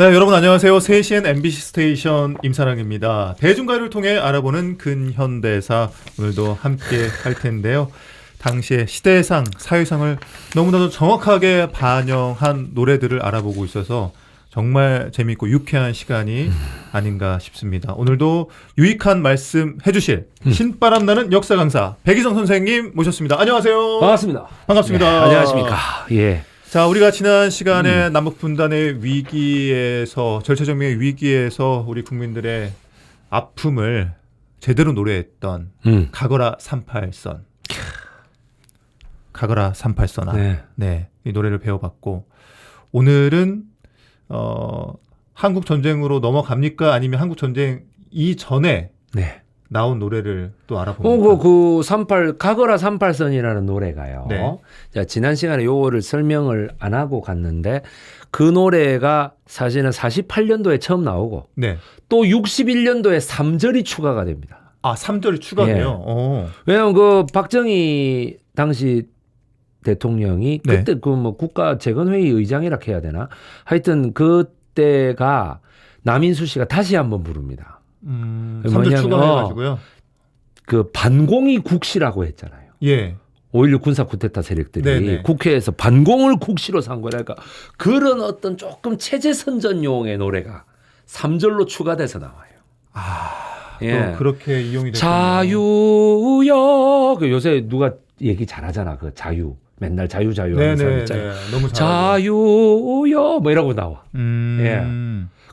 네, 여러분 안녕하세요. 세시엔 MBC 스테이션 임사랑입니다. 대중가요를 통해 알아보는 근현대사, 오늘도 함께 할 텐데요. 당시의 시대상, 사회상을 너무나도 정확하게 반영한 노래들을 알아보고 있어서 정말 재미있고 유쾌한 시간이 아닌가 싶습니다. 오늘도 유익한 말씀 해주실 신바람 나는 역사 강사 백이성 선생님 모셨습니다. 안녕하세요. 반갑습니다. 반갑습니다. 네, 안녕하십니까. 예. 자, 우리가 지난 시간에 남북 분단의 위기에서, 절체절명의 위기에서 우리 국민들의 아픔을 제대로 노래했던 가거라 38선. 가거라 38선아. 네. 네, 이 노래를 배워봤고, 오늘은 한국 전쟁으로 넘어갑니까? 아니면 한국 전쟁 이전에 네. 나온 노래를 또 알아봅니다. 그 38, 가거라 38선이라는 노래가요. 네. 자, 지난 시간에 요거를 설명을 안 하고 갔는데 그 노래가 사실은 48년도에 처음 나오고 네. 또 61년도에 3절이 추가가 됩니다. 아, 3절이 추가돼요? 예. 왜냐면 그 박정희 당시 대통령이 네. 그때 그 뭐 국가재건회의 의장이라 해야 되나? 하여튼 그때가 남인수 씨가 다시 한번 부릅니다. 3절 추가해가지고요. 그 반공이 국시라고 했잖아요. 예. 5.16 군사 쿠데타 세력들이 네네. 국회에서 반공을 국시로 산 거라니까 그런 어떤 조금 체제 선전용의 노래가 3절로 추가돼서 나와요. 또 그렇게 이용이 됐군요. 자유여. 그 요새 누가 얘기 잘하잖아. 그 자유. 맨날 자유 하는 사람 네네. 있잖아요. 너무 잘하죠. 자유여 뭐 이러고 나와.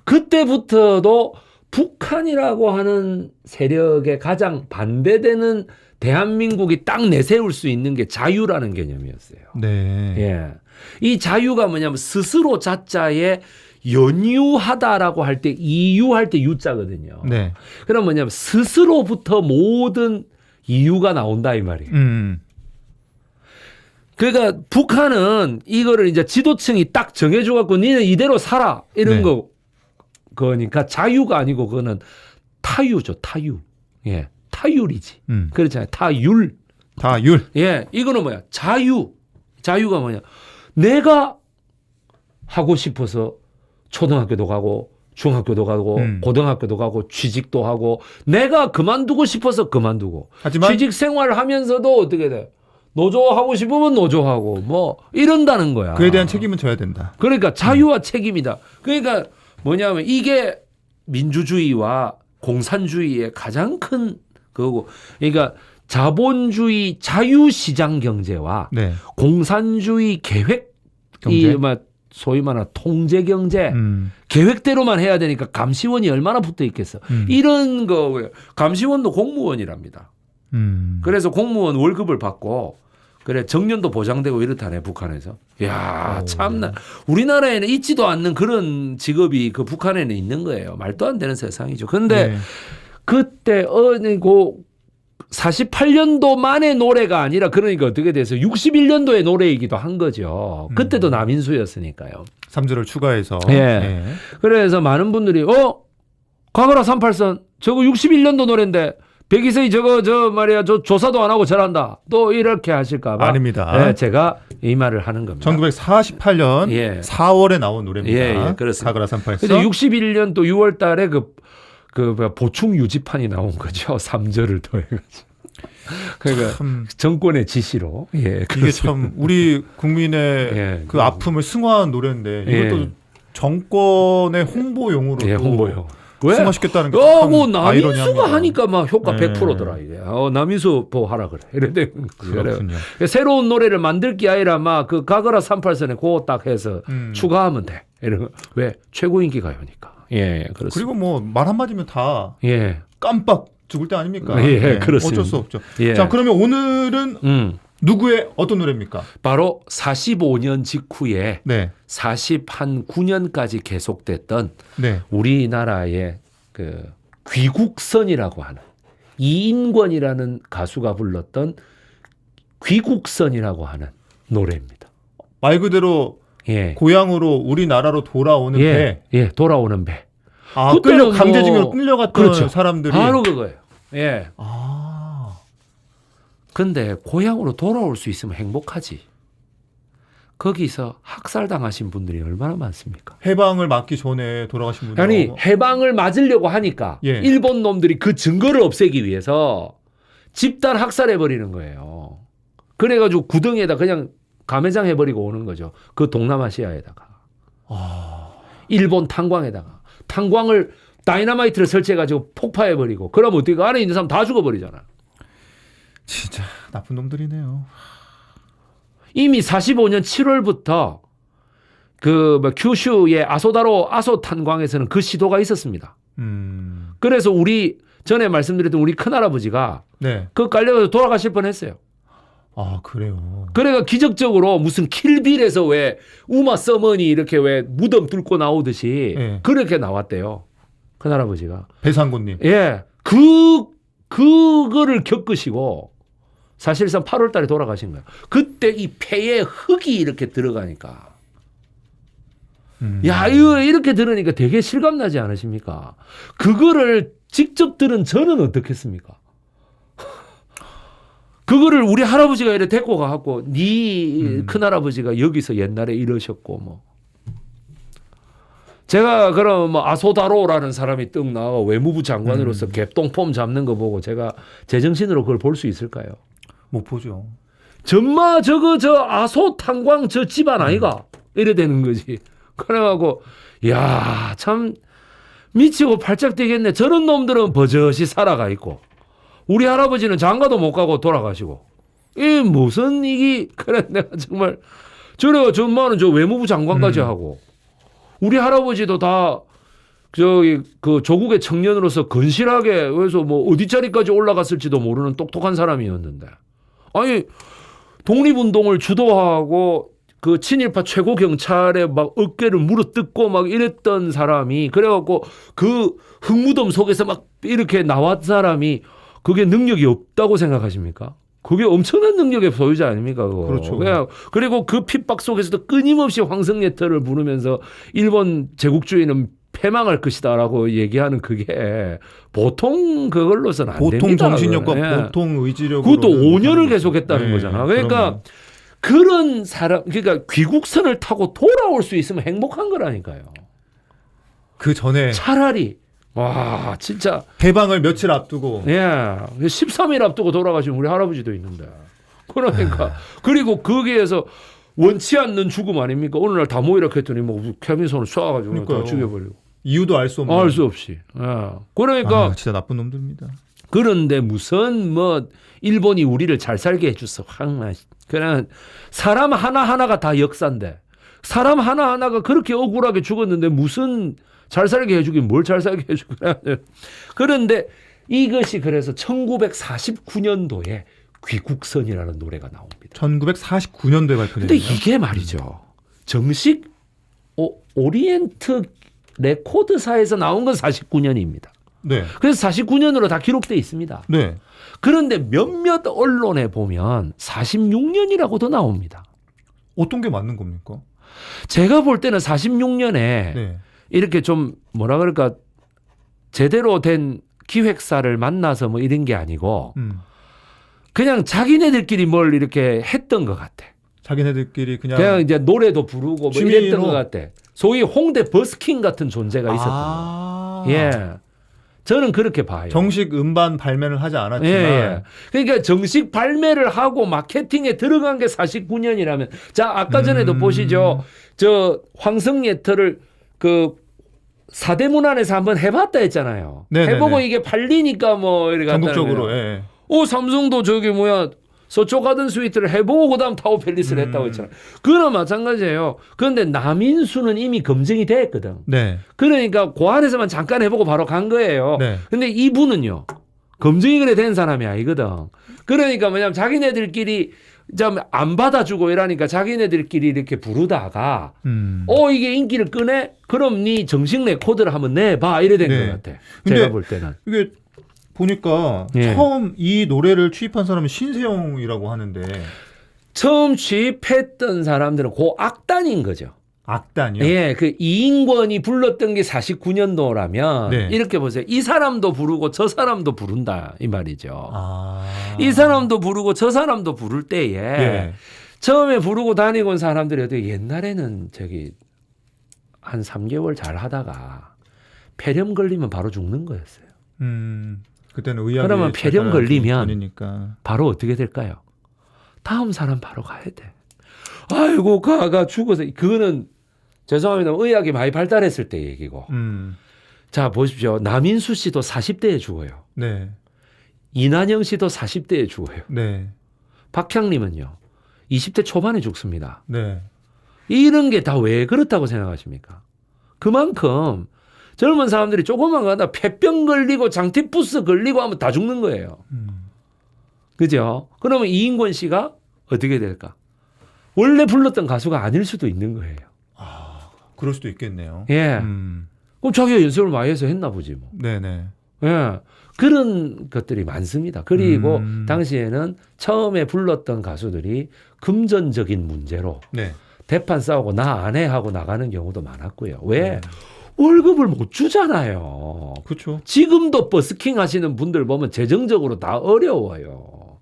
그때부터도 북한이라고 하는 세력에 가장 반대되는 대한민국이 딱 내세울 수 있는 게 자유라는 개념이었어요. 네. 예. 이 자유가 뭐냐면 스스로 자자에 연유하다라고 할 때 이유할 때 유자거든요. 네. 그럼 뭐냐면 스스로부터 모든 이유가 나온다 이 말이에요. 그러니까 북한은 이거를 이제 지도층이 딱 정해줘 갖고 니는 이대로 살아 이런 네. 거니까 자유가 아니고 그거는 타유죠. 타유. 예. 타율이지. 그렇잖아요. 타율. 다율. 예. 이거는 뭐야? 자유. 자유가 뭐냐? 내가 하고 싶어서 초등학교도 가고 중학교도 가고 고등학교도 가고 취직도 하고 내가 그만두고 싶어서 그만두고 하지만 취직 생활하면서도 어떻게 돼? 노조하고 싶으면 노조하고 뭐 이런다는 거야. 그에 대한 책임은 져야 된다. 그러니까 자유와 책임이다. 그러니까 뭐냐면 이게 민주주의와 공산주의의 가장 큰 그거고, 그러니까 자본주의 자유시장 경제와 네. 공산주의 계획 경제? 소위 말하는 통제 경제 계획대로만 해야 되니까 감시원이 얼마나 붙어 있겠어. 이런 거 감시원도 공무원이랍니다. 그래서 공무원 월급을 받고 그래 정년도 보장되고 이렇다네 북한에서. 야 참나 우리나라에는 있지도 않는 그런 직업이 그 북한에는 있는 거예요. 말도 안 되는 세상이죠. 근데 네. 그때 48년도 만의 노래가 아니라 그러니까 어떻게 돼서 61년도의 노래이기도 한 거죠. 그때도 남인수였으니까요. 3절을 추가해서. 예. 네. 그래서 많은 분들이 가거라 38선 저거 61년도 노래인데 백이성이 저거 말이야 저 조사도 안 하고 저런다 또 이렇게 하실까 봐 아닙니다. 네, 제가 이 말을 하는 겁니다. 1948년 예. 4월에 나온 노래입니다. 예, 그렇습니다. 가거라 38선. 근데 61년도 6월 달에 그 보충 유지판이 나온 거죠. 3절을 더해가지고. 그러니까 정권의 지시로. 예, 이게 참 우리 국민의 예, 그 아픔을 승화한 노래인데 이것도 예. 정권의 홍보용으로 예, 홍보요. 왜? 승화시켰다는 게 뭐 참 아이러니합니다. 남인수가 하니까 막 효과 네. 100%더라 이게. 남인수 하라 그래. 이런데 그렇군요. 새로운 노래를 만들 게 아니라 막 그 가거라 38선에 그거 딱 해서 추가하면 돼. 이런 왜 최고 인기 가요니까. 예, 그렇습니다. 그리고 뭐 말 한마디면 다 예, 깜빡 죽을 때 아닙니까? 예, 네, 그렇습니다. 어쩔 수 없죠. 예. 자, 그러면 오늘은 누구의 어떤 노래입니까? 바로 45년 직후에 네. 49년까지 계속됐던 네. 우리나라의 그 귀국선이라고 하는 이인권이라는 가수가 불렀던 귀국선이라고 하는 노래입니다. 말 그대로 예. 고향으로 우리나라로 돌아오는 배. 예, 돌아오는 배. 아, 그때는 강제징용으로 끌려갔던 그렇죠. 사람들이. 바로 그거예요. 예. 아. 근데 고향으로 돌아올 수 있으면 행복하지. 거기서 학살당하신 분들이 얼마나 많습니까? 해방을 맞기 전에 돌아가신 분들. 아니 해방을 맞으려고 하니까 예. 일본 놈들이 그 증거를 없애기 위해서 집단 학살해버리는 거예요. 그래가지고 구덩이에다 그냥 감회장 해버리고 오는 거죠. 그 동남아시아에다가. 일본 탄광에다가. 탄광을 다이너마이트를 설치해가지고 폭파해버리고. 그러면 어떻게 안에 있는 사람 다 죽어버리잖아. 진짜 나쁜 놈들이네요. 이미 45년 7월부터 그 큐슈의 아소다로 아소 탄광에서는 그 시도가 있었습니다. 그래서 우리 전에 말씀드렸던 우리 큰할아버지가 네. 그 깔려서 돌아가실 뻔했어요. 아 그래요. 그래가 기적적으로 무슨 킬빌에서 왜 우마 서머니 이렇게 왜 무덤 뚫고 나오듯이 네. 그렇게 나왔대요. 큰할아버지가. 배상곤님. 예. 그거를 겪으시고 사실상 8월 달에 돌아가신 거예요. 그때 이 폐에 흙이 이렇게 들어가니까. 야, 이거 이렇게 들으니까 되게 실감나지 않으십니까? 그거를 직접 들은 저는 어떻겠습니까? 그거를 우리 할아버지가 이렇게 데리고 가갖고 네 큰할아버지가 여기서 옛날에 이러셨고 뭐. 제가 그럼 뭐 아소다로라는 사람이 떡 나와 외무부 장관으로서 갭똥폼 잡는 거 보고 제가 제정신으로 그걸 볼 수 있을까요? 못 보죠. 전마 저거 저 아소 탄광 저 집안 아이가 이래 되는 거지. 그래가지고 야 참 미치고 팔짝 뛰겠네. 저런 놈들은 버젓이 살아가 있고 우리 할아버지는 장가도 못 가고 돌아가시고 이 무슨 이게 그래 내가 정말 저래가 전마는 저 외무부 장관까지 하고 우리 할아버지도 다 저기 그 조국의 청년으로서 건실하게 그래서 뭐 어디 자리까지 올라갔을지도 모르는 똑똑한 사람이었는데 아니 독립운동을 주도하고 그 친일파 최고 경찰에 막 어깨를 물어뜯고 막 이랬던 사람이 그래갖고 그 흙무덤 속에서 막 이렇게 나왔 사람이 그게 능력이 없다고 생각하십니까? 그게 엄청난 능력의 소유자 아닙니까? 그거. 그렇죠. 그리고 그 핍박 속에서도 끊임없이 황성예터를 부르면서 일본 제국주의는 패망할 것이다라고 얘기하는 그게 보통 그걸로서는 안 됩니다. 보통 정신력과 예. 보통 의지력으로 그것도 5년을 계속했다는 네, 거잖아. 그러니까 그럼요. 그런 사람, 그러니까 귀국선을 타고 돌아올 수 있으면 행복한 거라니까요. 그 전에 차라리 와 진짜 해방을 며칠 앞두고 예 13일 앞두고 돌아가신 우리 할아버지도 있는데 그러니까 그리고 거기에서 원치 않는 죽음 아닙니까? 어느 날 다 모이라 했더니 뭐 케빈손을 쏴가지고 다 죽여버리고 이유도 알 수 없는. 알 수 없이. 예. 그러니까 진짜 나쁜 놈들입니다. 그런데 무슨 뭐 일본이 우리를 잘 살게 해줬어. 그냥 사람 하나하나가 다 역사인데 사람 하나하나가 그렇게 억울하게 죽었는데 무슨 잘 살게 해주긴 뭘 잘 살게 해주고. 그런데 이것이 그래서 1949년도에 귀국선이라는 노래가 나옵니다. 1949년도에 발표됩니다. 근데 이게 말이죠. 정식 오리엔트 레코드사에서 나온 건 49년입니다. 네. 그래서 49년으로 다 기록되어 있습니다. 네. 그런데 몇몇 언론에 보면 46년이라고도 나옵니다. 어떤 게 맞는 겁니까? 제가 볼 때는 46년에 네. 이렇게 좀 뭐라 그럴까 제대로 된 기획사를 만나서 뭐 이런 게 아니고 그냥 자기네들끼리 뭘 이렇게 했던 것 같아. 자기네들끼리 그냥 이제 노래도 부르고 뭐 취미로. 이랬던 것 같아. 소위 홍대 버스킹 같은 존재가 있었던 거예요. 예. 저는 그렇게 봐요. 정식 음반 발매를 하지 않았지만. 예. 그러니까 정식 발매를 하고 마케팅에 들어간 게 49년이라면 자 아까 전에도 보시죠. 저 황성예터를 그 사대문안에서 한번 해봤다 했잖아요. 네네네. 해보고 이게 팔리니까 뭐 이렇게 전국적으로. 예. 삼성도 저기 뭐야 서초 가든 스위트를 해보고 그다음 타워 팰리스를 했다고 했잖아요. 그거나 마찬가지예요. 그런데 남인수는 이미 검증이 됐거든. 네. 그러니까 그 안에서만 잠깐 해보고 바로 간 거예요. 네. 근데 이분은요. 검증이 그래 된 사람이 아니거든. 그러니까 뭐냐면 자기네들끼리 좀 안 받아주고 이러니까 자기네들끼리 이렇게 부르다가 이게 인기를 끄네? 그럼 네 정식 레코드를 한번 내봐 이래 된 것 네. 같아. 근데 제가 볼 때는. 이게 보니까 예. 처음 이 노래를 취입한 사람은 신세용이라고 하는데 처음 취입했던 사람들은 그 악단인 거죠. 악단이요? 예, 그 이인권이 불렀던 게 49년도라면 네. 이렇게 보세요. 이 사람도 부르고 저 사람도 부른다 이 말이죠. 아. 이 사람도 부르고 저 사람도 부를 때에 예. 처음에 부르고 다니고 온 사람들이 어떻게 옛날에는 저기 한 3개월 잘 하다가 폐렴 걸리면 바로 죽는 거였어요. 그때는 의학이 그러면 폐렴 걸리면 아니니까. 바로 어떻게 될까요? 다음 사람 바로 가야 돼. 아이고 가가 죽어서 그거는 죄송합니다. 의학이 많이 발달했을 때 얘기고. 자 보십시오. 남인수 씨도 40대에 죽어요. 네. 이난영 씨도 40대에 죽어요. 네. 박향림은요. 20대 초반에 죽습니다. 네. 이런 게 다 왜 그렇다고 생각하십니까? 그만큼 젊은 사람들이 조금만 가다 폐병 걸리고 장티푸스 걸리고 하면 다 죽는 거예요. 그죠? 그러면 이인권 씨가 어떻게 될까? 원래 불렀던 가수가 아닐 수도 있는 거예요. 아, 그럴 수도 있겠네요. 예. 그럼 자기가 연습을 많이 해서 했나 보지 뭐. 네네. 예. 그런 것들이 많습니다. 그리고 당시에는 처음에 불렀던 가수들이 금전적인 문제로 네. 대판 싸우고 나 안 해 하고 나가는 경우도 많았고요. 왜? 월급을 못 주잖아요. 그렇죠. 지금도 버스킹 하시는 분들 보면 재정적으로 다 어려워요.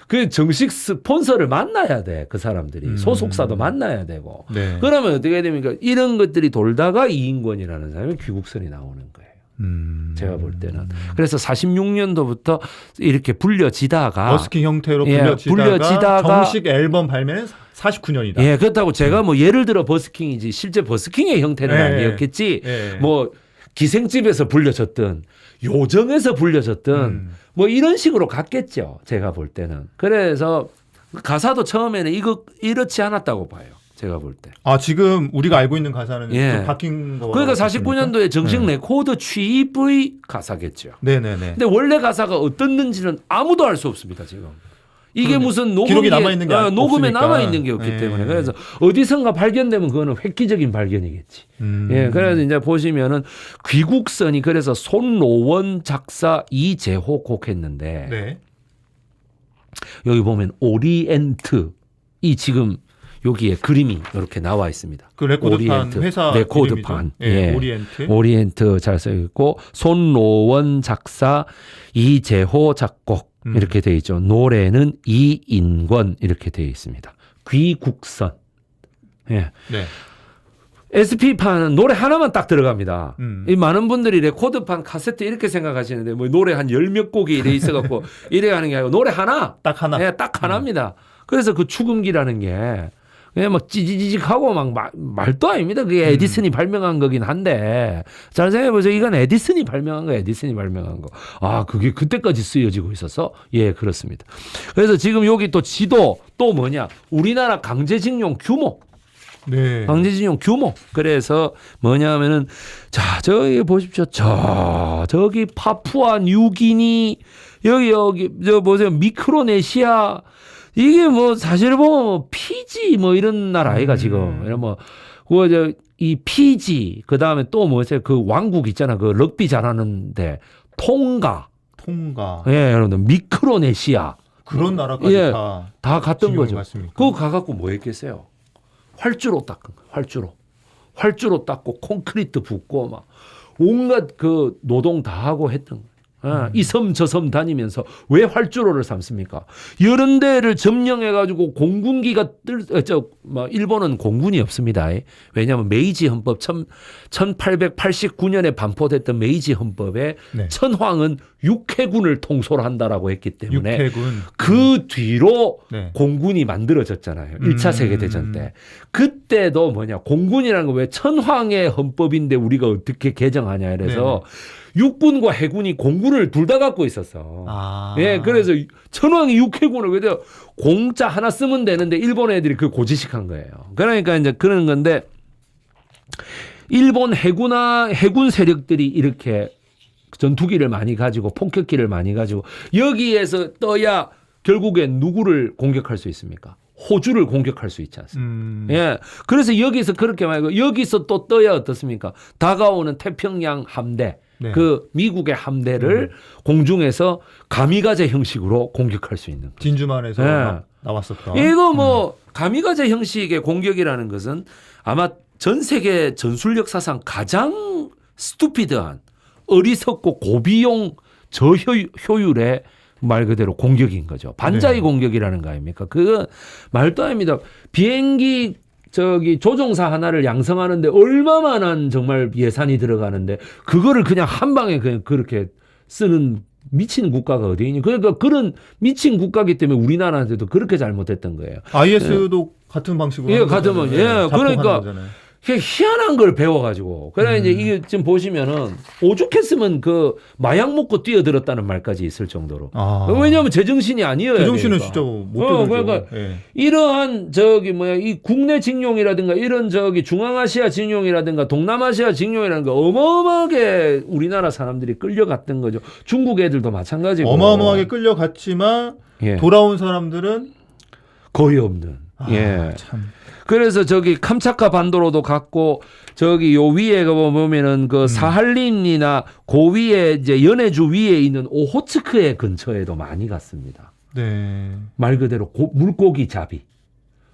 그 정식 스폰서를 만나야 돼. 그 사람들이. 소속사도 만나야 되고. 네. 그러면 어떻게 됩니까? 이런 것들이 돌다가 이인권이라는 사람이 귀국선이 나오는 거예요. 제가 볼 때는. 그래서 46년도부터 이렇게 불려지다가 버스킹 형태로 예, 불려지다가 정식 앨범 발매는 49년이다. 예, 그렇다고 제가 뭐 예를 들어 버스킹이지 실제 버스킹의 형태는 예, 아니었겠지. 예. 뭐 기생집에서 불려졌든 요정에서 불려졌든 뭐 이런 식으로 갔겠죠. 제가 볼 때는. 그래서 가사도 처음에는 이렇지 않았다고 봐요. 제가 볼 때. 아, 지금 우리가 알고 있는 가사는 예. 좀 바뀐 거. 그러니까 49년도에 정식 네. 레코드 취입의 가사겠죠. 네네네. 근데 원래 가사가 어떻는지는 아무도 알 수 없습니다. 지금. 이게 그러네. 무슨 기록이 남아있는 게 녹음에 없으니까. 남아있는 게 없기 예. 때문에. 그래서 어디선가 발견되면 그거는 획기적인 발견이겠지. 예, 그래서 이제 보시면은 귀국선이 그래서 손노원 작사 이재호 곡했는데 네. 여기 보면 오리엔트 이 지금 여기에 그림이 이렇게 나와 있습니다. 그 레코드판 오리엔트, 회사 레코드판. 이름이죠. 예. 예. 오리엔트. 오리엔트 잘 써 있고 손노원 작사 이재호 작곡 이렇게 돼 있죠. 노래는 이인권 이렇게 돼 있습니다. 귀국선. 예. 네. SP판은 노래 하나만 딱 들어갑니다. 이 많은 분들이 레코드판 카세트 이렇게 생각하시는데 뭐 노래 한 10몇 곡이 이래 있어갖고 이래 가는 게 아니고 노래 하나. 딱 하나. 예, 딱 하나입니다. 그래서 그 죽음기라는 게 그냥 막 찌지직하고 막 말도 아닙니다. 그게 에디슨이 발명한 거긴 한데 잘 생각해보세요. 이건 에디슨이 발명한 거, 에디슨이 발명한 거. 아, 그게 그때까지 쓰여지고 있었어? 예, 그렇습니다. 그래서 지금 여기 또 지도 또 뭐냐? 우리나라 강제징용 규모. 네. 강제징용 규모. 그래서 뭐냐면은 자, 저기 보십시오. 저기 파푸아 뉴기니 여기 저 보세요. 미크로네시아 이게 뭐 사실 보면 피지 뭐 이런 나라 아이가 지금 이런 이 피지 그 다음에 또 뭐세요 그 왕국 있잖아 그 럭비 잘하는데 통가 예 여러분들 미크로네시아 그런 나라까지 예, 다 갔던 거죠. 갔습니까? 그거 가갖고 뭐 했겠어요? 활주로 닦은 거예요. 활주로 닦고 콘크리트 붓고 막 온갖 그 노동 다 하고 했던 거예요. 이 섬 저 섬 다니면서 왜 활주로를 삼습니까? 여러 데를 점령해가지고 공군기가 일본은 공군이 없습니다. 왜냐하면 메이지 헌법 1889년에 반포됐던 메이지 헌법에 네. 천황은 육해군을 통솔한다라고 했기 때문에 육해군. 그 뒤로 네. 공군이 만들어졌잖아요. 1차 세계대전 때. 그때도 뭐냐 공군이라는 거 왜 천황의 헌법인데 우리가 어떻게 개정하냐 이래서 육군과 해군이 공군을 둘 다 갖고 있었어. 아. 예, 그래서 천황이 육해군을 그래서 공짜 하나 쓰면 되는데 일본 애들이 그 고지식한 거예요. 그러니까 이제 그런 건데 일본 해군 세력들이 이렇게 전투기를 많이 가지고 폭격기를 많이 가지고 여기에서 떠야 결국엔 누구를 공격할 수 있습니까? 호주를 공격할 수 있지 않습니까? 예. 그래서 여기서 그렇게 말고 여기서 또 떠야 어떻습니까? 다가오는 태평양 함대. 네. 그 미국의 함대를 공중에서 가미가제 형식으로 공격할 수 있는 거죠. 진주만에서 네. 나왔었던. 이거 뭐 가미가제 형식의 공격이라는 것은 아마 전 세계 전술 역사상 가장 스투피드한 어리석고 고비용 저효율의 말 그대로 공격인 거죠. 반자의 네. 공격이라는 거 아닙니까? 그건 말도 아닙니다. 비행기 조종사 하나를 양성하는데 얼마만한 정말 예산이 들어가는데 그거를 그냥 한 방에 그냥 그렇게 쓰는 미친 국가가 어디 있니? 그러니까 그런 미친 국가이기 때문에 우리나라한테도 그렇게 잘못했던 거예요. IS도 같은 방식으로 예, 하는 같은 거잖아요. 예, 작동하는 그러니까 거잖아요. 그게 희한한 걸 배워가지고. 그래 이제 이게 지금 보시면은 오죽했으면 그 마약 먹고 뛰어들었다는 말까지 있을 정도로. 왜냐하면 제정신이 아니어야 되니까. 제정신은 진짜 못 들죠. 그러니까 예. 이러한 이 국내 징용이라든가 이런 중앙아시아 징용이라든가 동남아시아 징용이라든가 어마어마하게 우리나라 사람들이 끌려갔던 거죠. 중국 애들도 마찬가지고. 어마어마하게 끌려갔지만 예. 돌아온 사람들은 거의 없는. 예. 참. 그래서 캄차카 반도로도 갔고 요 위에 보면은 사할린이나 위에 이제 연해주 위에 있는 오호츠크의 근처에도 많이 갔습니다. 네. 말 그대로 물고기 잡이.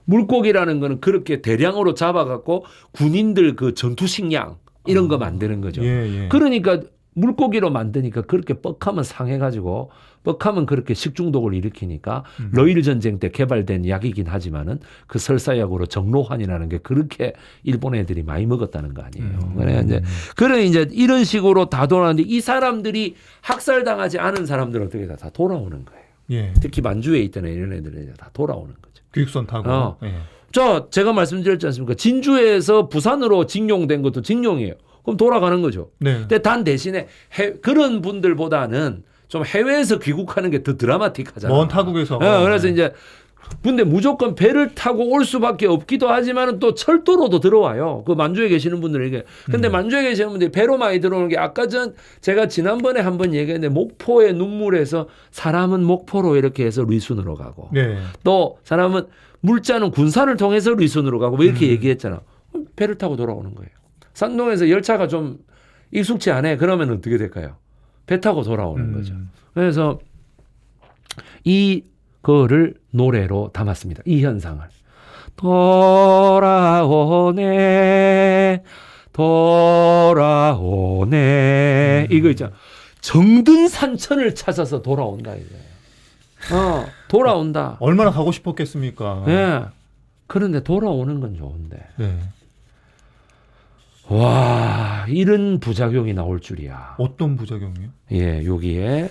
물고기라는 거는 그렇게 대량으로 잡아갖고 군인들 전투 식량 이런 거 만드는 거죠. 예. 그러니까 물고기로 만드니까 그렇게 뻑하면 상해가지고 뻑하면 그렇게 식중독을 일으키니까 러일 전쟁 때 개발된 약이긴 하지만은 그 설사약으로 정로환이라는 게 그렇게 일본 애들이 많이 먹었다는 거 아니에요. 그래 이제 이런 식으로 다 돌아오는데 이 사람들이 학살당하지 않은 사람들은 어떻게 다 돌아오는 거예요. 예. 특히 만주에 있던 이런 애들은 이제 다 돌아오는 거죠. 교육선 타고. 예. 제가 말씀드렸지 않습니까? 진주에서 부산으로 징용된 것도 징용이에요. 그럼 돌아가는 거죠. 네. 근데 단 대신에 그런 분들보다는 좀 해외에서 귀국하는 게 더 드라마틱하잖아요. 먼 타국에서. 그래서 이제 근데 무조건 배를 타고 올 수밖에 없기도 하지만은 또 철도로도 들어와요. 그 만주에 계시는 분들에게. 근데 만주에 계시는 분들이 배로 많이 들어오는 게 아까 제가 지난번에 한번 얘기했는데 목포의 눈물에서 사람은 목포로 이렇게 해서 리순으로 가고 네. 또 사람은 물자는 군산을 통해서 리순으로 가고 뭐 이렇게 얘기했잖아. 배를 타고 돌아오는 거예요. 산동에서 열차가 좀 익숙치 않아. 그러면 어떻게 될까요? 배 타고 돌아오는 거죠. 그래서 이거를 노래로 담았습니다. 이 현상을. 돌아오네 돌아오네 이거 있잖아. 정든 산천을 찾아서 돌아온다 이거예요. 돌아온다. 얼마나 가고 싶었겠습니까? 예. 그런데 돌아오는 건 좋은데. 네. 와, 이런 부작용이 나올 줄이야. 어떤 부작용이요? 예, 여기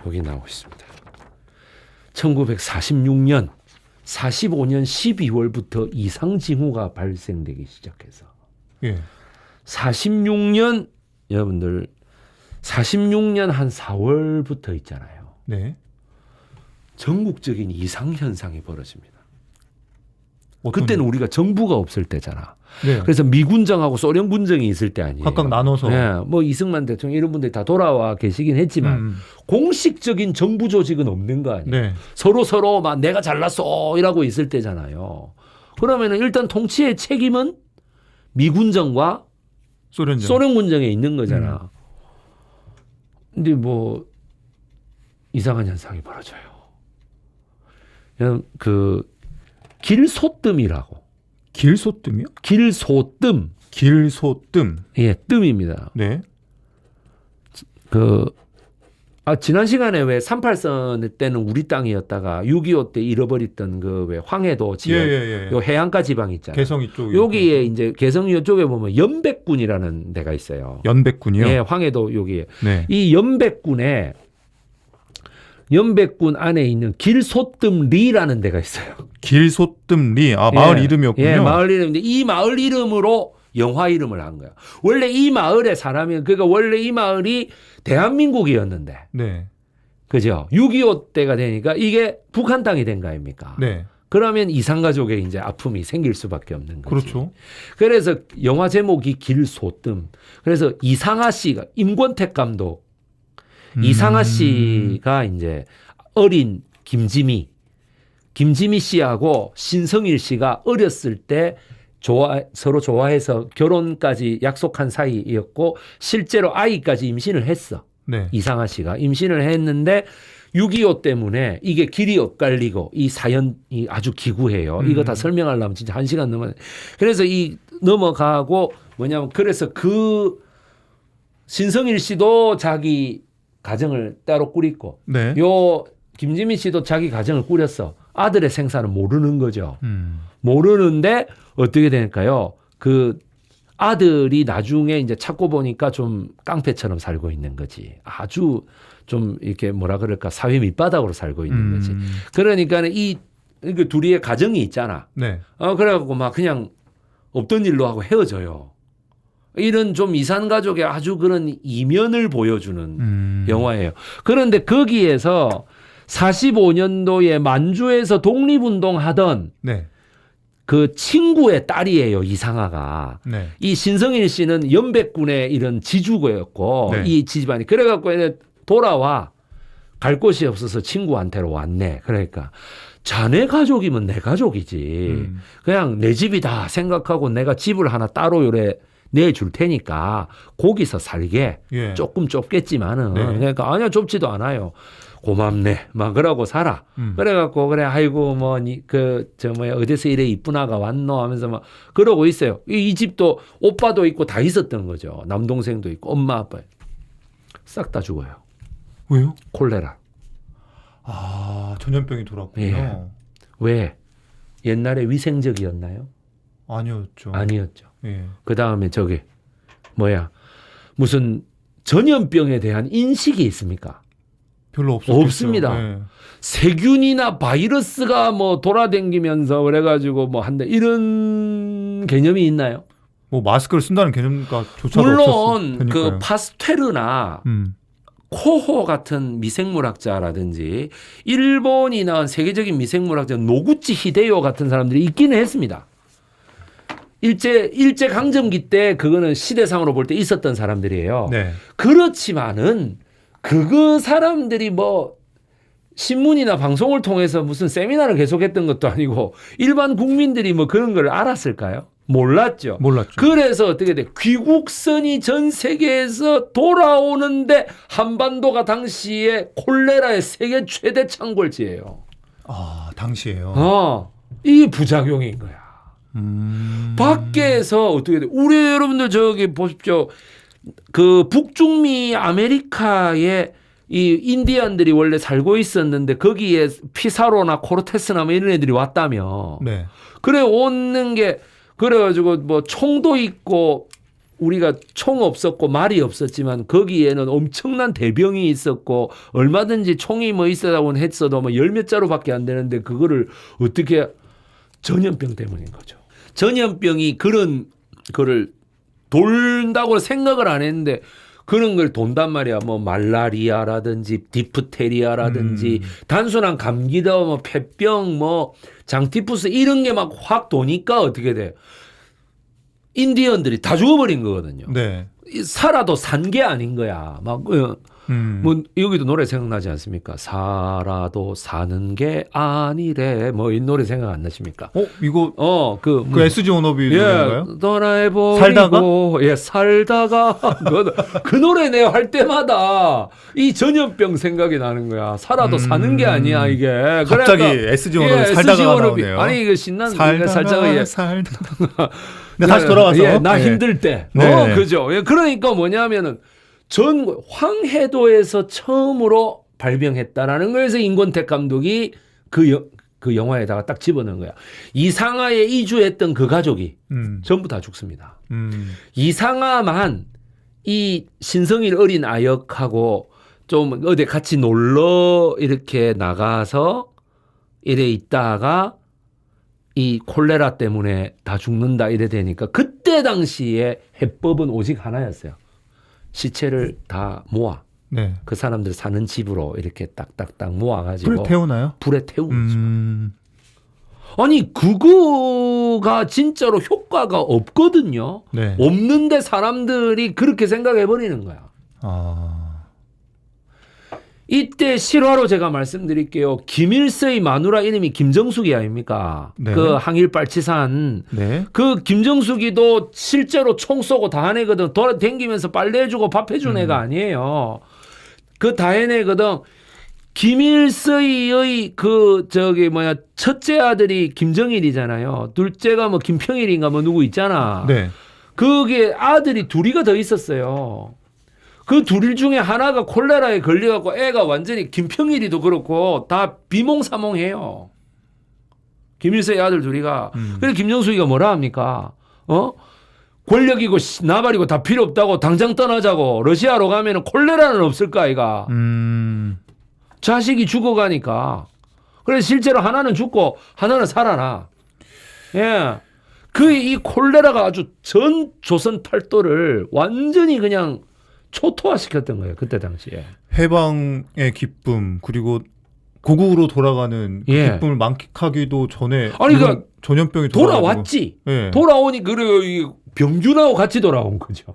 나오고 있습니다. 1946년 45년 12월부터 이상징후가 발생되기 시작해서 예. 46년 여러분들 46년 한 4월부터 있잖아요. 네. 전국적인 이상 현상이 벌어집니다. 일이요? 그때는 우리가 정부가 없을 때잖아. 네. 그래서 미군정하고 소련 군정이 있을 때 아니에요. 각각 나눠서. 네, 뭐 이승만 대통령 이런 분들이 다 돌아와 계시긴 했지만 공식적인 정부 조직은 없는 거 아니에요. 네. 서로 막 내가 잘났어 이라고 있을 때잖아요. 그러면은 일단 통치의 책임은 미군정과 소련 군정에 있는 거잖아. 근데 뭐 이상한 현상이 벌어져요. 그냥 길소뜸이라고. 길소뜸이요? 길소뜸. 길소뜸. 예, 뜸입니다. 네. 지난 시간에 왜 38선 때는 우리 땅이었다가 6.25 때 잃어버렸던 왜 황해도 지역, 예. 요 해안가 지방 있잖아요. 개성 이쪽. 여기에 이제 개성 이쪽에 보면 연백군이라는 데가 있어요. 연백군이요? 예, 황해도 여기에. 네. 이 연백군 안에 있는 길소뜸리라는 데가 있어요. 길소뜸리. 마을 예, 이름이었군요. 예, 마을 이름인데 이 마을 이름으로 영화 이름을 한 거야. 원래 이 마을의 사람이 그러니까 원래 이 마을이 대한민국이었는데. 네. 그죠? 6.25 때가 되니까 이게 북한 땅이 된 거 아닙니까? 네. 그러면 이산가족에 이제 아픔이 생길 수밖에 없는 거지. 그렇죠. 그래서 영화 제목이 길소뜸. 그래서 이상하 씨가 임권택 감독 이상하 씨가 이제 어린 김지미 씨하고 신성일 씨가 어렸을 때 서로 좋아해서 결혼까지 약속한 사이였고 실제로 아이까지 임신을 했어. 네. 이상하 씨가 임신을 했는데 6.25 때문에 이게 길이 엇갈리고 이 사연이 아주 기구해요. 이거 다 설명하려면 진짜 1시간 넘어요. 그래서 넘어가고 그래서 신성일 씨도 자기 가정을 따로 꾸리고 네. 요 김지민 씨도 자기 가정을 꾸렸어. 아들의 생사는 모르는 거죠. 모르는데 어떻게 될까요? 그 아들이 나중에 이제 찾고 보니까 좀 깡패처럼 살고 있는 거지. 아주 좀 이렇게 뭐라 그럴까 사회 밑바닥으로 살고 있는 거지. 그러니까 이 둘이의 가정이 있잖아. 네. 그래갖고 막 그냥 없던 일로 하고 헤어져요. 이런 좀 이산 가족의 아주 그런 이면을 보여주는 영화예요. 그런데 거기에서 45년도에 만주에서 독립운동하던 네. 그 친구의 딸이에요, 이상아가. 네. 이 신성일 씨는 연백군의 이런 지주였고, 네. 이 지집안이. 그래갖고 돌아와. 갈 곳이 없어서 친구한테로 왔네. 그러니까 자네 가족이면 내 가족이지. 그냥 내 집이다 생각하고 내가 집을 하나 따로 요래 내줄 테니까 거기서 살게. 예. 조금 좁겠지만은. 네. 그러니까 아니야, 좁지도 않아요. 고맙네. 막 그러고 살아. 그래갖고 그래 아이고 뭐 어디서 이래 이쁜 아가 왔노 하면서 막 그러고 있어요. 이 집도 오빠도 있고 다 있었던 거죠. 남동생도 있고 엄마 아빠 싹 다 죽어요. 왜요? 콜레라. 아, 전염병이 돌았군요. 예. 왜? 옛날에 위생적이었나요? 아니었죠. 아니었죠. 예. 그 다음에 무슨 전염병에 대한 인식이 있습니까? 별로 없었겠죠. 없습니다. 예. 세균이나 바이러스가 뭐 돌아다니면서 그래가지고 뭐 한다 이런 개념이 있나요? 뭐 마스크를 쓴다는 개념조차도 물론 없었으니까요. 그 파스테르나 코호 같은 미생물학자라든지 일본이 낳은 세계적인 미생물학자 노구치 히데요 같은 사람들이 있기는 했습니다. 일제 강점기 때 그거는 시대상으로 볼 때 있었던 사람들이에요. 네. 그렇지만은 그 사람들이 뭐 신문이나 방송을 통해서 무슨 세미나를 계속했던 것도 아니고 일반 국민들이 뭐 그런 걸 알았을까요? 몰랐죠. 그래서 어떻게 돼? 귀국선이 전 세계에서 돌아오는데 한반도가 당시에 콜레라의 세계 최대 창궐지예요. 아, 당시에요. 이게 부작용인 거야. 밖에서 어떻게 돼? 우리 여러분들 저기 보십시오. 그 북중미 아메리카에 이 인디언들이 원래 살고 있었는데 거기에 피사로나 코르테스나 뭐 이런 애들이 왔다며. 네. 그래 오는 게 그래가지고 뭐 총도 있고 우리가 총 없었고 말이 없었지만 거기에는 엄청난 대병이 있었고 얼마든지 총이 뭐 있어다고 했어도 뭐 열 몇 자루밖에 안 되는데 그거를 어떻게 전염병 때문인 거죠. 전염병이 그런 거를 돌다고 생각을 안 했는데 그런 걸 돈단 말이야. 뭐 말라리아라든지 디프테리아라든지 단순한 감기도 뭐 폐병 뭐 장티푸스 이런 게 막 확 도니까 어떻게 돼? 인디언들이 다 죽어버린 거거든요. 네. 살아도 산 게 아닌 거야. 막 뭐 여기도 노래 생각나지 않습니까? 살아도 사는 게 아니래. 뭐 이 노래 생각 안 나십니까? 이거 그 SG 워너비 노래인가요? 예, 떠나해버리고 살다가? 예, 살다가 그 노래 내가 할 때마다 이 전염병 생각이 나는 거야. 살아도 사는 게 아니야 이게. 갑자기 그러니까, SG 워너비 살다가 나오네요. 아니 이거 신난 살다가. 근데 다시 그, 돌아와서 나 힘들 때. 네. 그죠. 예, 그러니까 뭐냐면은 황해도에서 처음으로 발병했다라는 거에서 임권택 감독이 그 영화에다가 딱 집어넣은 거야. 이상하에 이주했던 그 가족이 전부 다 죽습니다. 이상하만 이 신성일 어린 아역하고 좀 어디 같이 놀러 이렇게 나가서 이래 있다가 이 콜레라 때문에 다 죽는다 이래 되니까 그때 당시에 해법은 오직 하나였어요. 시체를 다 모아. 네. 그 사람들 사는 집으로 이렇게 딱딱딱 모아가지고 불에 태우나요? 불에 태우는 거죠. 아니 그거가 진짜로 효과가 없거든요. 네. 없는데 사람들이 그렇게 생각해 버리는 거야. 이때 실화로 제가 말씀드릴게요. 김일서의 마누라 이름이 김정숙이 아닙니까? 네. 그 항일 빨치산. 네. 그 김정숙이도 실제로 총 쏘고 다 한 애거든. 돌아다니면서 빨래해주고 밥해준 애가 아니에요. 그 다 한 애거든. 김일서의 첫째 아들이 김정일이잖아요. 둘째가 뭐 김평일인가 뭐 누구 있잖아. 네. 그게 아들이 둘이가 더 있었어요. 그 둘 중에 하나가 콜레라에 걸려갖고 애가 완전히 김평일이도 그렇고 다 비몽사몽해요. 김일성의 아들 둘이가. 그래서 김정숙이가 뭐라 합니까? 권력이고 나발이고 다 필요 없다고 당장 떠나자고 러시아로 가면은 콜레라는 없을까 아이가. 자식이 죽어가니까. 그래서 실제로 하나는 죽고 하나는 살아나. 예. 이 콜레라가 아주 전 조선 팔도를 완전히 그냥 초토화시켰던 거예요. 그때 당시에. 해방의 기쁨 그리고 고국으로 돌아가는 그 예. 기쁨을 만끽하기도 전에 아니 그러니까 전염병이 돌아왔지. 예. 돌아오니 그래 병준하고 같이 돌아온 거죠.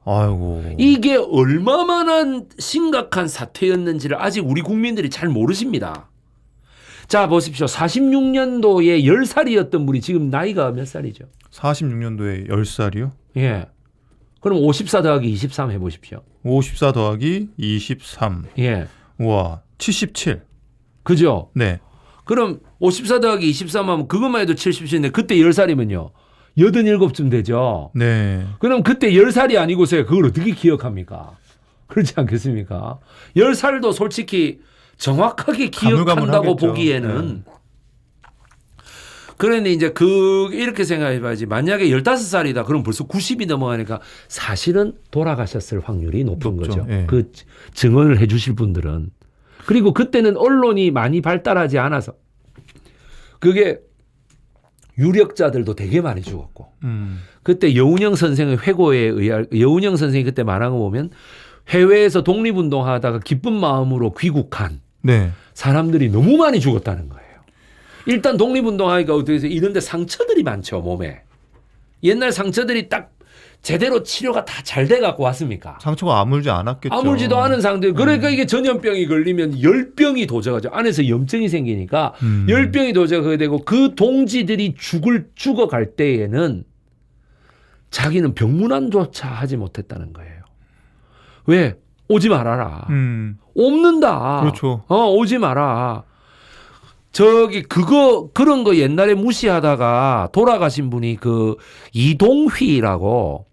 아이고. 이게 얼마만한 심각한 사태였는지를 아직 우리 국민들이 잘 모르십니다. 자 보십시오. 46년도에 10살이었던 분이 지금 나이가 몇 살이죠? 46년도에 10살이요? 예. 그럼 54 더하기 23 해보십시오. 54 더하기 23. 예. 우와 77. 그죠? 네. 그럼 54 더하기 23 하면 그것만 해도 77인데 그때 10살이면요. 87쯤 되죠. 네. 그럼 그때 10살이 아니고서야 그걸 어떻게 기억합니까? 그렇지 않겠습니까? 10살도 솔직히 정확하게 기억한다고 가물가물하겠죠. 보기에는 네. 그런데 이제 이렇게 생각해봐야지. 만약에 15살이다. 그럼 벌써 90이 넘어가니까 사실은 돌아가셨을 확률이 높은 높죠. 거죠. 예. 그 증언을 해 주실 분들은. 그리고 그때는 언론이 많이 발달하지 않아서 그게 유력자들도 되게 많이 죽었고 그때 여운형 선생의 회고에 의할 여운형 선생이 그때 말한 거 보면 해외에서 독립운동하다가 기쁜 마음으로 귀국한 네. 사람들이 너무 많이 죽었다는 거예요. 일단 독립운동하니까 어떻게 해서 이런 데 상처들이 많죠. 몸에. 옛날 상처들이 딱 제대로 치료가 다 잘 돼 갖고 왔습니까? 상처가 아물지 않았겠죠. 아물지도 않은 상태. 그러니까 이게 전염병이 걸리면 열병이 도져가죠. 안에서 염증이 생기니까 열병이 도져가게 되고 그 동지들이 죽어갈 때에는 자기는 병문안조차 하지 못했다는 거예요. 왜? 오지 말아라. 옵는다. 그렇죠. 오지 마라. 그런 거 옛날에 무시하다가 돌아가신 분이 그 이동휘라고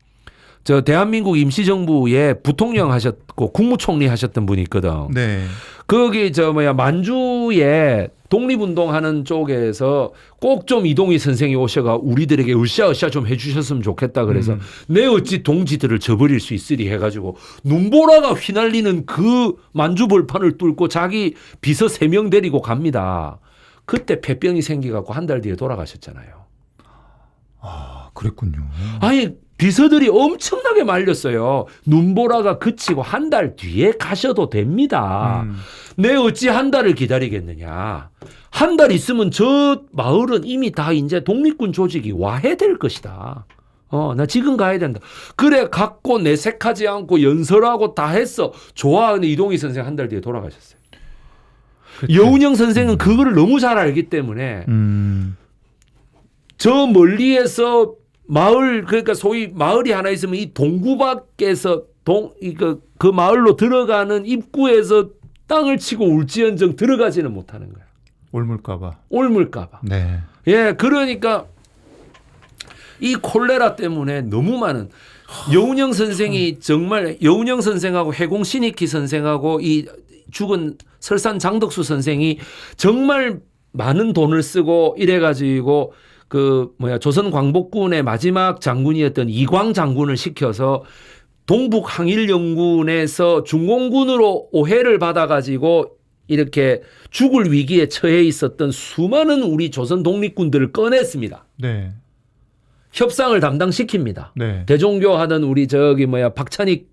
대한민국 임시정부의 부통령 하셨고 국무총리 하셨던 분이 있거든. 네. 거기 만주에 독립운동하는 쪽에서 꼭 좀 이동희 선생이 오셔가 우리들에게 으쌰으쌰 좀 해주셨으면 좋겠다. 그래서 내 어찌 동지들을 저버릴 수 있으리 해가지고 눈보라가 휘날리는 그 만주 벌판을 뚫고 자기 비서 3명 데리고 갑니다. 그때 폐병이 생겨갖고 한 달 뒤에 돌아가셨잖아요. 아, 그랬군요. 아니 비서들이 엄청나게 말렸어요. 눈보라가 그치고 한 달 뒤에 가셔도 됩니다. 내 어찌 한 달을 기다리겠느냐. 한 달 있으면 저 마을은 이미 다 이제 독립군 조직이 와해될 것이다. 나 지금 가야 된다. 그래 갖고 내색하지 않고 연설하고 다 했어. 좋아하는 이동희 선생 한 달 뒤에 돌아가셨어요. 그치. 여운형 선생은 그거를 너무 잘 알기 때문에 저 멀리에서 마을 그러니까 소위 마을이 하나 있으면 이 동구 밖에서 그 마을로 들어가는 입구에서 땅을 치고 울지언정 들어가지는 못하는 거야. 옮을까봐. 네. 예, 그러니까 이 콜레라 때문에 너무 많은 여운형 선생이 정말 여운형 선생하고 해공 신익희 선생하고 이 죽은 설산 장덕수 선생이 정말 많은 돈을 쓰고 이래가지고 조선 광복군의 마지막 장군이었던 이광 장군을 시켜서 동북 항일연군에서 중공군으로 오해를 받아가지고 이렇게 죽을 위기에 처해 있었던 수많은 우리 조선 독립군들을 꺼냈습니다. 네. 협상을 담당시킵니다. 네. 대종교 하던 우리 박찬익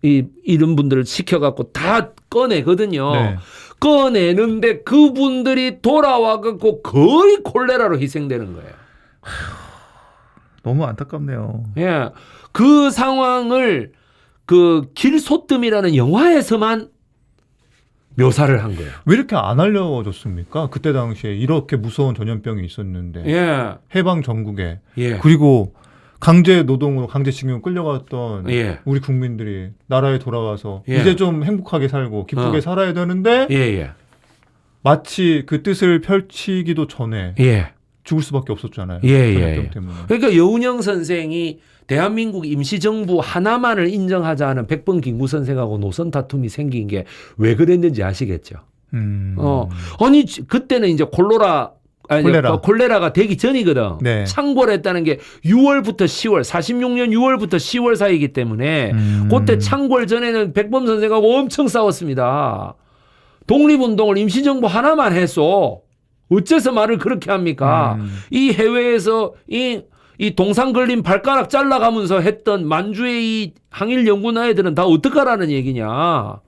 이런 분들을 시켜갖고 다 꺼내거든요. 네. 꺼내는데 그분들이 돌아와갖고 거의 콜레라로 희생되는 거예요. 너무 안타깝네요. 예. 그 상황을 길소뜸이라는 영화에서만 묘사를 한 거예요. 왜 이렇게 안 알려졌습니까? 그때 당시에 이렇게 무서운 전염병이 있었는데. 예. 해방 전국에. 예. 그리고 강제 노동으로 강제징용 끌려갔던 예. 우리 국민들이 나라에 돌아와서 예. 이제 좀 행복하게 살고 기쁘게 살아야 되는데 예. 마치 그 뜻을 펼치기도 전에 예. 죽을 수밖에 없었잖아요. 예. 전염병 때문에. 그러니까 여운형 선생이 대한민국 임시정부 하나만을 인정하자는 백번 김구 선생하고 노선 다툼이 생긴 게 왜 그랬는지 아시겠죠? 아니 그때는 이제 콜레라가 되기 전이거든. 네. 창궐 했다는 게 6월부터 10월, 46년 6월부터 10월 사이이기 때문에 그때 창궐 전에는 백범 선생하고 엄청 싸웠습니다. 독립운동을 임시정부 하나만 했어. 어째서 말을 그렇게 합니까? 이 해외에서 이 동상 걸린 발가락 잘라가면서 했던 만주의 이 항일 연구나이들은 다 어떡하라는 얘기냐.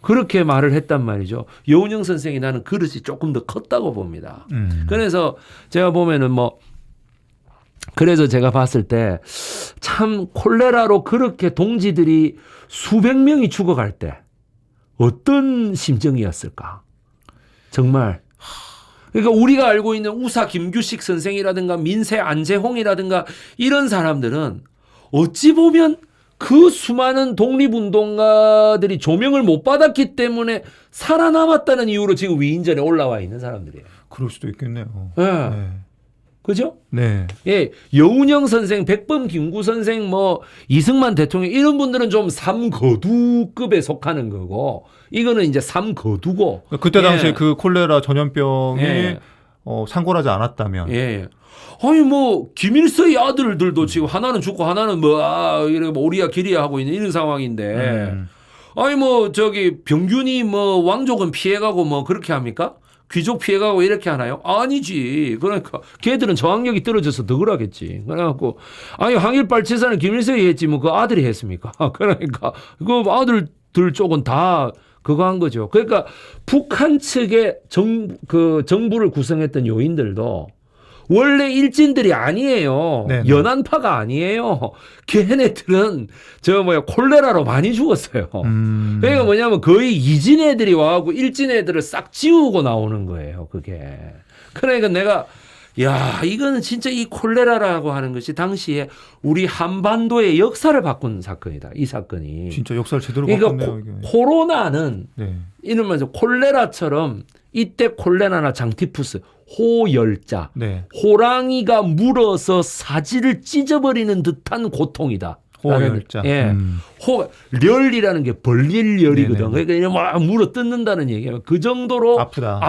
그렇게 말을 했단 말이죠. 여운형 선생이 나는 그릇이 조금 더 컸다고 봅니다. 그래서 제가 보면은 그래서 제가 봤을 때 참 콜레라로 그렇게 동지들이 수백 명이 죽어갈 때 어떤 심정이었을까? 정말. 그러니까 우리가 알고 있는 우사 김규식 선생이라든가 민세 안재홍이라든가 이런 사람들은 어찌 보면 그 수많은 독립운동가들이 조명을 못 받았기 때문에 살아남았다는 이유로 지금 위인전에 올라와 있는 사람들이에요. 그럴 수도 있겠네요. 네. 네. 그죠? 네. 예, 여운형 선생, 백범 김구 선생, 이승만 대통령 이런 분들은 좀 삼거두급에 속하는 거고 이거는 이제 삼거두고. 그때 당시에 그 콜레라 전염병이 상골하지 않았다면. 예. 아니 김일성의 아들들도 지금 하나는 죽고 하나는 오리야 기리야 하고 있는 이런 상황인데 아니 병균이 왕족은 피해가고 그렇게 합니까? 귀족 피해가고 이렇게 하나요? 아니지. 그러니까 걔들은 저항력이 떨어져서 더 그러겠지. 그래갖고 아니 항일발치사는 김일성이 했지 그 아들이 했습니까? 그러니까 그 아들들 쪽은 다 그거 한 거죠. 그러니까 북한 측의 정부를 구성했던 요인들도 원래 일진들이 아니에요. 네네. 연안파가 아니에요. 걔네들은 콜레라로 많이 죽었어요. 그러니까 뭐냐면 거의 이진 애들이 와갖고 일진 애들을 싹 지우고 나오는 거예요. 그게. 그러니까 내가 이거는 진짜 이 콜레라라고 하는 것이 당시에 우리 한반도의 역사를 바꾼 사건이다. 이 사건이. 진짜 역사를 제대로 바꿨네요. 그러니까 코로나는 이러면서 콜레라처럼 이때 콜레라나 장티푸스 호열자, 호랑이가 물어서 사지를 찢어버리는 듯한 고통이다. 호열자. 렬이라는 게 벌릴 열이거든. 그러니까 막 물어 뜯는다는 얘기예요. 그 정도로 아프다.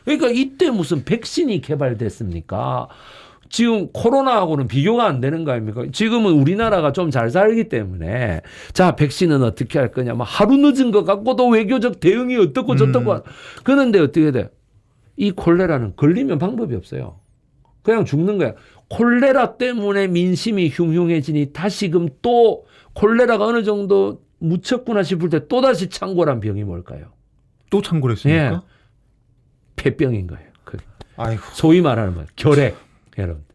그러니까 이때 무슨 백신이 개발됐습니까? 지금 코로나하고는 비교가 안 되는 거 아닙니까? 지금은 우리나라가 좀 잘 살기 때문에 자 백신은 어떻게 할 거냐 하루 늦은 것 같고도 외교적 대응이 어떻고 저떻고 그런데 어떻게 돼? 이 콜레라는 걸리면 방법이 없어요. 그냥 죽는 거야. 콜레라 때문에 민심이 흉흉해지니 다시금 또 콜레라가 어느 정도 묻혔구나 싶을 때 또다시 창궐한 병이 뭘까요? 또 창궐했습니까? 폐병인 거예요. 아이고. 소위 말하는 결핵. 여러분.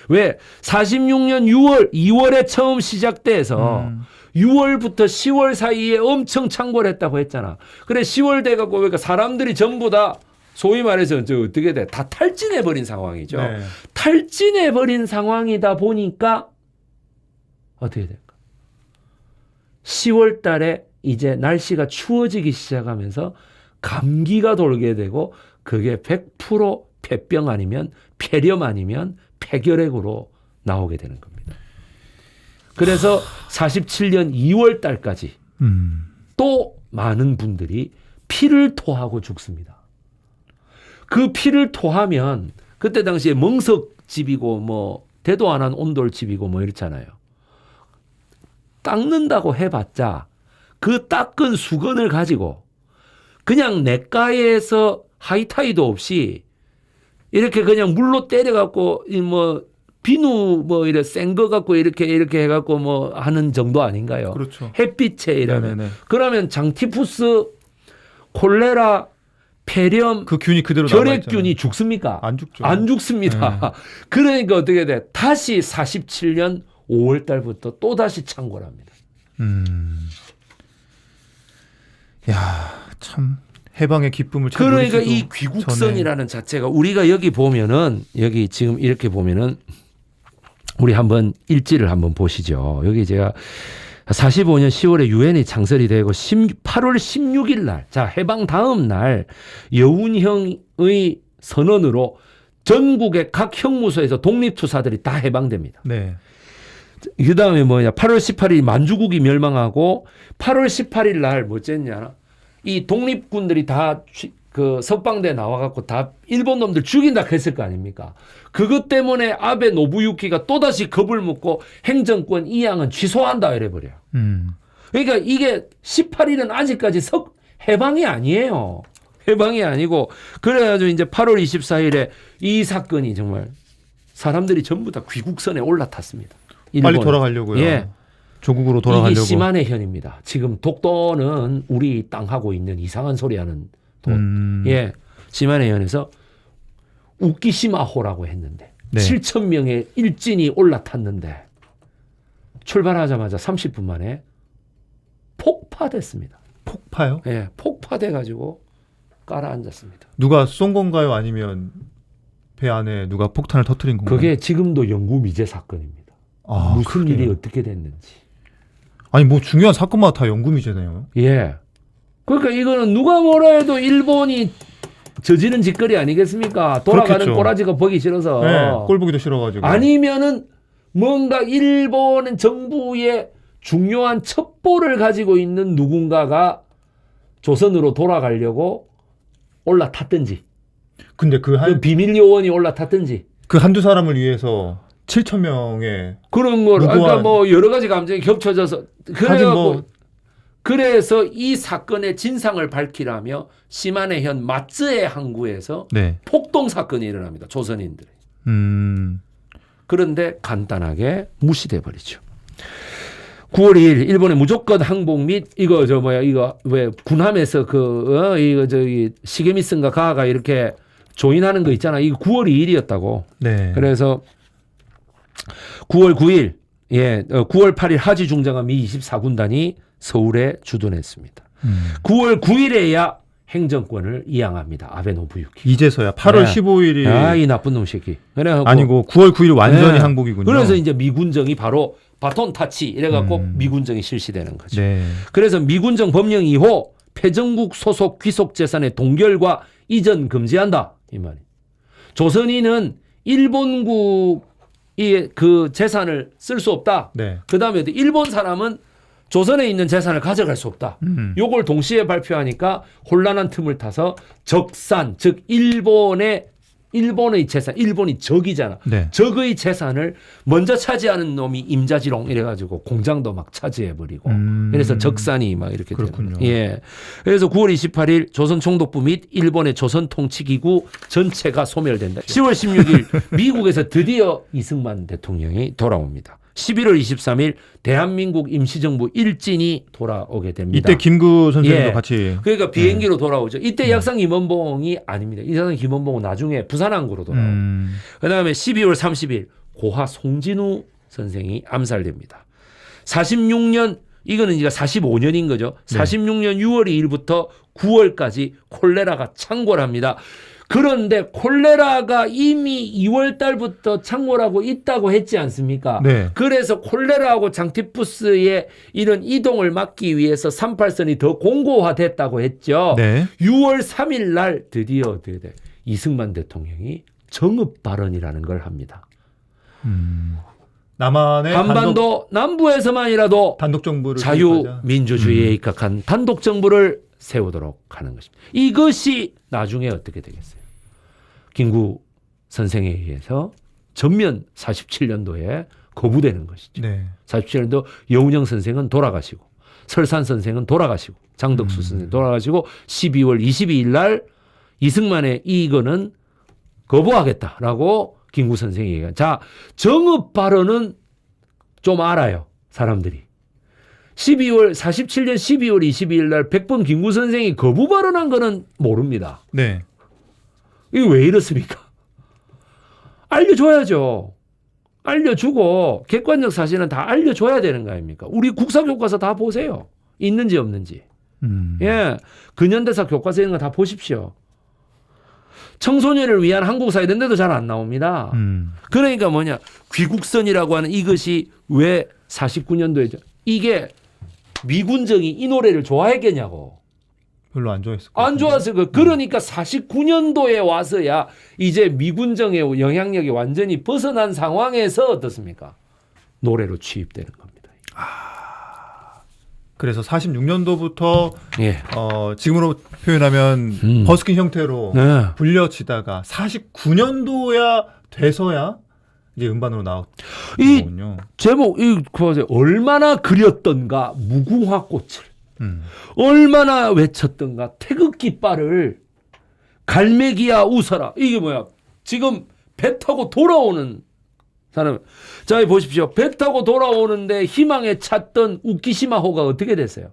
왜 46년 2월에 처음 시작돼서 6월부터 10월 사이에 엄청 창궐했다고 했잖아. 그래 10월 돼갖고 그러니까 사람들이 전부 다 소위 말해서 어떻게 돼? 다 탈진해버린 상황이죠. 탈진해버린 상황이다 보니까 어떻게 될까? 10월 달에 이제 날씨가 추워지기 시작하면서 감기가 돌게 되고 그게 100% 폐병 아니면 폐렴 아니면 폐결핵으로 나오게 되는 겁니다. 그래서 47년 2월 달까지 또 많은 분들이 피를 토하고 죽습니다. 그 피를 토하면 그때 당시에 멍석집이고 대도 안 한 온돌집이고 이렇잖아요. 닦는다고 해봤자 그 닦은 수건을 가지고 그냥 냇가에서 하이타이도 없이 이렇게 그냥 물로 때려갖고 비누 이래 센 거 갖고 이렇게 해갖고 하는 정도 아닌가요? 그렇죠. 햇빛에 이러면 그러면 장티푸스, 콜레라, 폐렴, 그 균이 그대로 결핵균이 죽습니까? 안 죽죠. 안 죽습니다. 그러니까 어떻게 돼? 다시 47년 5월 달부터 또 다시 창궐합니다. 참 해방의 기쁨을 그러니까 이 귀국선이라는 자체가 우리가 여기 보면은 여기 지금 이렇게 보면은 우리 한번 일지를 한번 보시죠. 여기 제가 45년 10월에 유엔이 창설이 되고 8월 16일 날, 자 해방 다음 날 여운형의 선언으로 전국의 각 형무소에서 독립투사들이 다 해방됩니다. 네. 그 다음에 8월 18일 만주국이 멸망하고 8월 18일 날 뭐였냐? 이 독립군들이 다 그 석방대 나와갖고 다 일본 놈들 죽인다 했을 거 아닙니까? 그것 때문에 아베 노부유키가 또다시 겁을 먹고 행정권 이양은 취소한다 이래버려요. 그러니까 이게 18일은 아직까지 해방이 아니에요. 해방이 아니고 그래가지고 이제 8월 24일에 이 사건이 정말 사람들이 전부 다 귀국선에 올라탔습니다. 빨리 돌아가려고요. 예. 조국으로 돌아가려고. 이게 시마네 현입니다. 지금 독도는 우리 땅하고 있는 이상한 소리하는 돈. 예. 시마네 현에서 우키시마호라고 했는데 네. 7천 명의 일진이 올라탔는데 출발하자마자 30분 만에 폭파됐습니다. 폭파요? 예. 폭파돼 가지고 깔아앉았습니다. 누가 쏜 건가요? 아니면 배 안에 누가 폭탄을 터뜨린 건가요? 그게 지금도 연구 미제 사건입니다. 아, 무슨 그래요? 일이 어떻게 됐는지. 아니 뭐 중요한 사건마다 다 연구미제네요. 예. 그러니까 이거는 누가 뭐라 해도 일본이 저지른 짓거리 아니겠습니까? 돌아가는 그렇겠죠. 꼬라지가 보기 싫어서. 네, 꼴 보기도 싫어가지고. 아니면은 뭔가 일본 정부의 중요한 첩보를 가지고 있는 누군가가 조선으로 돌아가려고 올라탔든지. 근데 그 비밀 요원이 올라탔든지. 그 한두 사람을 위해서 7천 명의 그런 걸, 무고한- 그러니까 뭐 여러 가지 감정이 겹쳐져서. 하긴 그래갖고 뭐 그래서 이 사건의 진상을 밝히라며 시마네현 마츠에 항구에서 네. 폭동 사건이 일어납니다. 조선인들이. 음. 그런데 간단하게 무시돼 버리죠. 9월 2일 일본의 무조건 항복 및 이거 왜 군함에서 이거 저기 시게미스인가 가가 이렇게 조인하는 거 있잖아. 이거 9월 2일이었다고. 네. 그래서 9월 9일 9월 8일 하지 중장함 미 24군단이 서울에 주둔했습니다. 9월 9일에야 행정권을 이양합니다. 아베 노부유키. 이제서야 8월 네. 15일이 이 나쁜 놈 새끼. 그래갖고 아니고 9월 9일 완전히 네. 항복이군요. 그래서 이제 미군정이 바로 바톤 타치 이래갖고 미군정이 실시되는 거죠. 네. 그래서 미군정 법령 2호 패전국 소속 귀속 재산의 동결과 이전 금지한다 이 말이. 조선인은 일본국의 그 재산을 쓸 수 없다. 네. 그 다음에 일본 사람은 조선에 있는 재산을 가져갈 수 없다. 요걸 동시에 발표하니까 혼란한 틈을 타서 적산, 즉 일본의 재산, 일본이 적이잖아. 네. 적의 재산을 먼저 차지하는 놈이 임자지롱 이래가지고 공장도 막 차지해버리고. 그래서 적산이 막 이렇게 그렇군요. 되는. 예. 그래서 9월 28일 조선 총독부 및 일본의 조선 통치기구 전체가 소멸된다. 10월 16일 미국에서 드디어 이승만 대통령이 돌아옵니다. 11월 23일 대한민국 임시정부 일진이 돌아오게 됩니다. 이때 김구 선생님도 예. 같이 그러니까 비행기로 돌아오죠. 이때 약상 김원봉이 아닙니다. 약상 김원봉은 나중에 부산항구로 돌아와요. 그다음에 12월 30일 고하 송진우 선생이 암살됩니다. 46년 이거는 이제 45년인 거죠. 46년 6월 2일부터 9월까지 콜레라가 창궐합니다. 그런데 콜레라가 이미 2월 달부터 창궐하고 있다고 했지 않습니까? 네. 그래서 콜레라하고 장티푸스의 이런 이동을 막기 위해서 38선이 더 공고화됐다고 했죠. 네. 6월 3일 날 드디어 어떻게 돼? 이승만 대통령이 정읍 발언이라는 걸 합니다. 남한의 한반도 남부에서만이라도 단독 정부를 자유민주주의에 입각한 단독 정부를 세우도록 하는 것입니다. 이것이 나중에 어떻게 되겠어요? 김구 선생에 의해서 전면 47년도에 거부되는 것이죠. 네. 47년도 여운형 선생은 돌아가시고 설산 선생은 돌아가시고 장덕수 선생 돌아가시고 12월 22일 날 이승만의 이거는 거부하겠다라고 김구 선생이 얘기해요. 자, 정읍 발언은 좀 알아요. 사람들이. 47년 12월 22일 날 백범 김구 선생이 거부 발언한 거는 모릅니다. 네. 이게 왜 이렇습니까? 알려줘야죠. 알려주고 객관적 사실은 다 알려줘야 되는 거 아닙니까? 우리 국사 교과서 다 보세요. 있는지 없는지. 예, 근현대사 교과서 있는 거 다 보십시오. 청소년을 위한 한국사 이런 데도 잘 안 나옵니다. 그러니까 뭐냐, 귀국선이라고 하는 이것이 왜 49년도에 이게 미군정이 이 노래를 좋아했겠냐고. 별로 안 좋아했을 것 안 좋았을 거예요. 그러니까 49년도에 와서야 이제 미군정의 영향력이 완전히 벗어난 상황에서 어떻습니까? 노래로 취입되는 겁니다. 그래서 46년도부터 예. 지금으로 표현하면 버스킹 형태로 네. 불려지다가 49년도야 돼서야 이제 음반으로 나왔군요. 이 제목 보세요. 얼마나 그렸던가 무궁화 꽃을 얼마나 외쳤던가 태극깃발을 갈매기야 웃어라. 이게 뭐야? 지금 배 타고 돌아오는 사람. 자, 보십시오. 배 타고 돌아오는데 희망에 찼던 우키시마호가 어떻게 됐어요?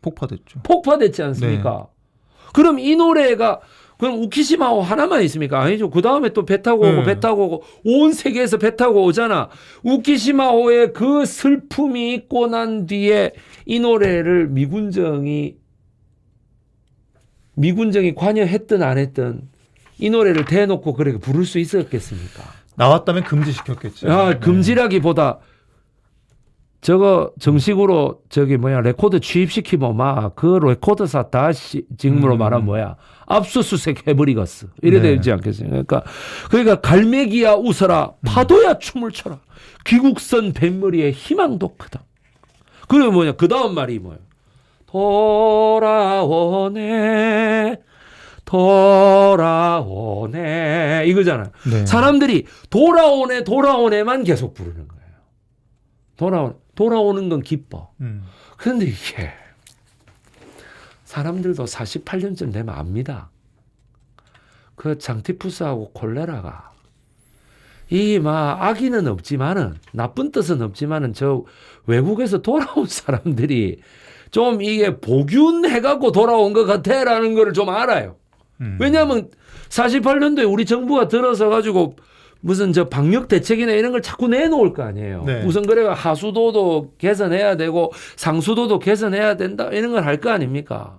폭파됐죠. 폭파됐지 않습니까? 네. 그럼 이 노래가 그럼 우키시마호 하나만 있습니까? 아니죠. 그 다음에 또 배 타고 오고 배 타고 오고 온 세계에서 배 타고 오잖아. 우키시마호의 그 슬픔이 있고 난 뒤에 이 노래를 미군정이 관여했든 안 했든 이 노래를 대놓고 그렇게 부를 수 있었겠습니까? 나왔다면 금지시켰겠죠. 금지라기보다 저거 정식으로 레코드 취입시키면 막 그 레코드사 다 직무로 말하면 압수수색 해버리겠어. 이래 되지 않겠습니까? 그러니까 갈매기야 웃어라. 파도야 춤을 춰라. 귀국선 뱃머리에 희망도 크다. 그리고 그 다음 말이 뭐예요? 돌아오네 이거잖아요. 네. 사람들이 돌아오네만 계속 부르는 거예요. 돌아오는 건 기뻐. 그런데 이게 사람들도 48년쯤 되면 압니다. 그 장티푸스하고 콜레라가 이 악의는 없지만은 나쁜 뜻은 없지만은 저 외국에서 돌아온 사람들이 좀 이게 복균해갖고 돌아온 것 같아라는 걸 좀 알아요. 왜냐하면 48년도에 우리 정부가 들어서 가지고 무슨 방역 대책이나 이런 걸 자꾸 내놓을 거 아니에요. 네. 우선 그래가 하수도도 개선해야 되고 상수도도 개선해야 된다 이런 걸 할 거 아닙니까?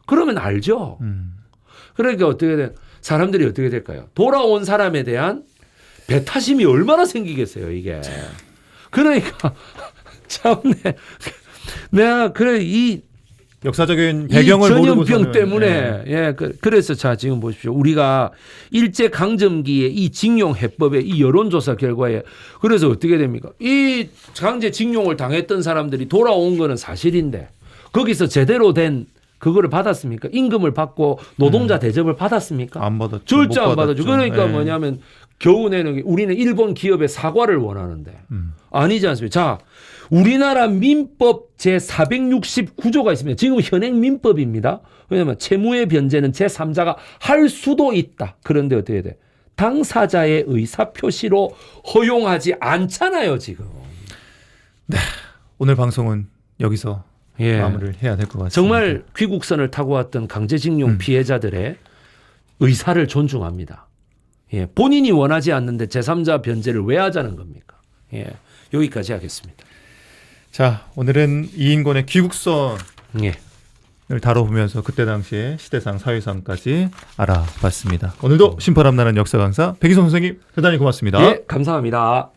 그러면 알죠. 그러니까 사람들이 어떻게 될까요? 돌아온 사람에 대한 배타심이 얼마나 생기겠어요, 이게. 그러니까 참네. 내가 이 역사적인 배경을 모르고서는 전염병 때문에 그래서 자 지금 보십시오. 우리가 일제 강점기에 이 징용 해법의 이 여론조사 결과에 그래서 어떻게 됩니까? 이 강제 징용을 당했던 사람들이 돌아온 거는 사실인데 거기서 제대로 된 그거를 받았습니까? 임금을 받고 노동자 대접을 받았습니까? 안 받았죠. 절대 안 받았죠. 그러니까 뭐냐면 겨우 내는 게 우리는 일본 기업의 사과를 원하는데 아니지 않습니까? 자, 우리나라 민법 제469조가 있습니다. 지금 현행 민법입니다. 왜냐하면 채무의 변제는 제3자가 할 수도 있다. 그런데 어떻게 돼? 당사자의 의사표시로 허용하지 않잖아요, 지금. 네, 오늘 방송은 여기서 마무리를 해야 될 것 같습니다. 정말 귀국선을 타고 왔던 강제징용 피해자들의 의사를 존중합니다. 본인이 원하지 않는데 제3자 변제를 왜 하자는 겁니까? 여기까지 하겠습니다. 자, 오늘은 이인권의 귀국선을 다뤄보면서 그때 당시의 시대상, 사회상까지 알아봤습니다. 오늘도 신바람 나는 역사 강사 백이성 선생님 대단히 고맙습니다. 감사합니다.